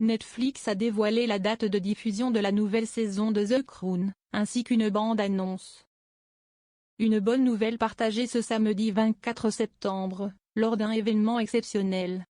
Netflix a dévoilé la date de diffusion de la nouvelle saison de The Crown, ainsi qu'une bande-annonce. Une bonne nouvelle partagée ce samedi 24 septembre, lors d'un événement exceptionnel.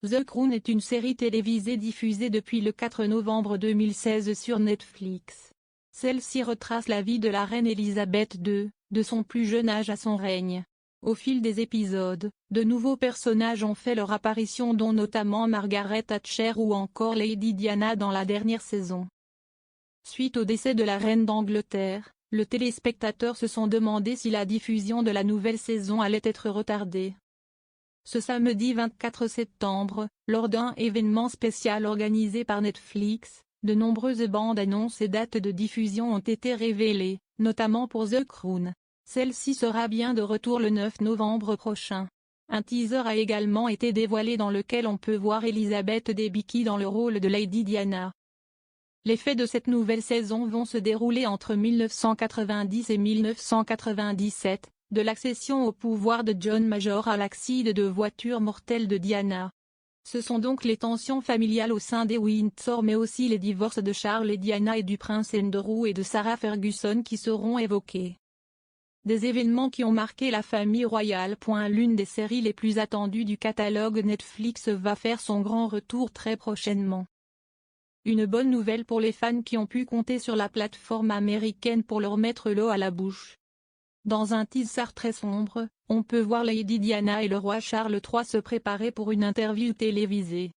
The Crown est une série télévisée diffusée depuis le 4 novembre 2016 sur Netflix. Celle-ci retrace la vie de la reine Elisabeth II, de son plus jeune âge à son règne. Au fil des épisodes, de nouveaux personnages ont fait leur apparition dont notamment Margaret Thatcher ou encore Lady Diana dans la dernière saison. Suite au décès de la reine d'Angleterre, les téléspectateurs se sont demandé si la diffusion de la nouvelle saison allait être retardée. Ce samedi 24 septembre, lors d'un événement spécial organisé par Netflix, de nombreuses bandes-annonces et dates de diffusion ont été révélées, notamment pour The Crown. Celle-ci sera bien de retour le 9 novembre prochain. Un teaser a également été dévoilé dans lequel on peut voir Elizabeth Debicki dans le rôle de Lady Diana. Les faits de cette nouvelle saison vont se dérouler entre 1990 et 1997, de l'accession au pouvoir de John Major à l'accident de voiture mortel de Diana. Ce sont donc les tensions familiales au sein des Windsor mais aussi les divorces de Charles et Diana et du prince Andrew et de Sarah Ferguson qui seront évoqués. Des événements qui ont marqué la famille royale. L'une des séries les plus attendues du catalogue Netflix va faire son grand retour très prochainement. Une bonne nouvelle pour les fans qui ont pu compter sur la plateforme américaine pour leur mettre l'eau à la bouche. Dans un teaser très sombre, on peut voir Lady Diana et le roi Charles III se préparer pour une interview télévisée.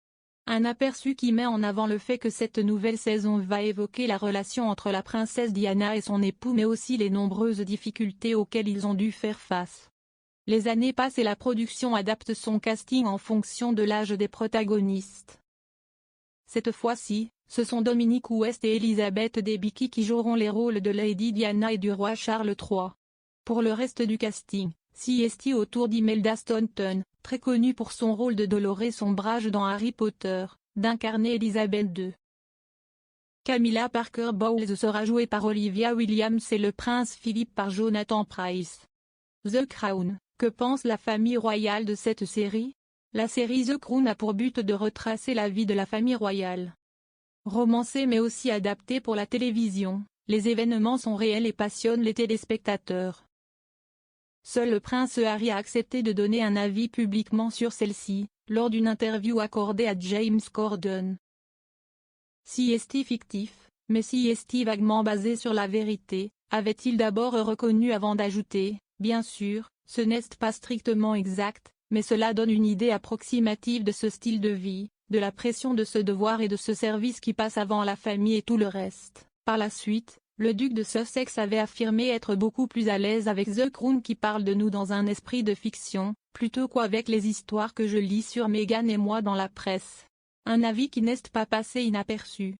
Un aperçu qui met en avant le fait que cette nouvelle saison va évoquer la relation entre la princesse Diana et son époux mais aussi les nombreuses difficultés auxquelles ils ont dû faire face. Les années passent et la production adapte son casting en fonction de l'âge des protagonistes. Cette fois-ci, ce sont Dominic West et Elizabeth Debicki qui joueront les rôles de Lady Diana et du roi Charles III. Pour le reste du casting, CST autour d'Imelda Staunton, très connue pour son rôle de Dolores Umbridge dans Harry Potter, d'incarner Elizabeth II. Camilla Parker Bowles sera jouée par Olivia Williams et le prince Philip par Jonathan Pryce. The Crown, que pense la famille royale de cette série? La série The Crown a pour but de retracer la vie de la famille royale. Romancée mais aussi adaptée pour la télévision, les événements sont réels et passionnent les téléspectateurs. Seul le prince Harry a accepté de donner un avis publiquement sur celle-ci, lors d'une interview accordée à James Corden. CST fictif, mais CST vaguement basé sur la vérité, avait-il d'abord reconnu avant d'ajouter, bien sûr, ce n'est pas strictement exact, mais cela donne une idée approximative de ce style de vie, de la pression de ce devoir et de ce service qui passe avant la famille et tout le reste. Par la suite, le duc de Sussex avait affirmé être beaucoup plus à l'aise avec The Crown qui parle de nous dans un esprit de fiction, plutôt qu'avec les histoires que je lis sur Meghan et moi dans la presse. Un avis qui n'est pas passé inaperçu.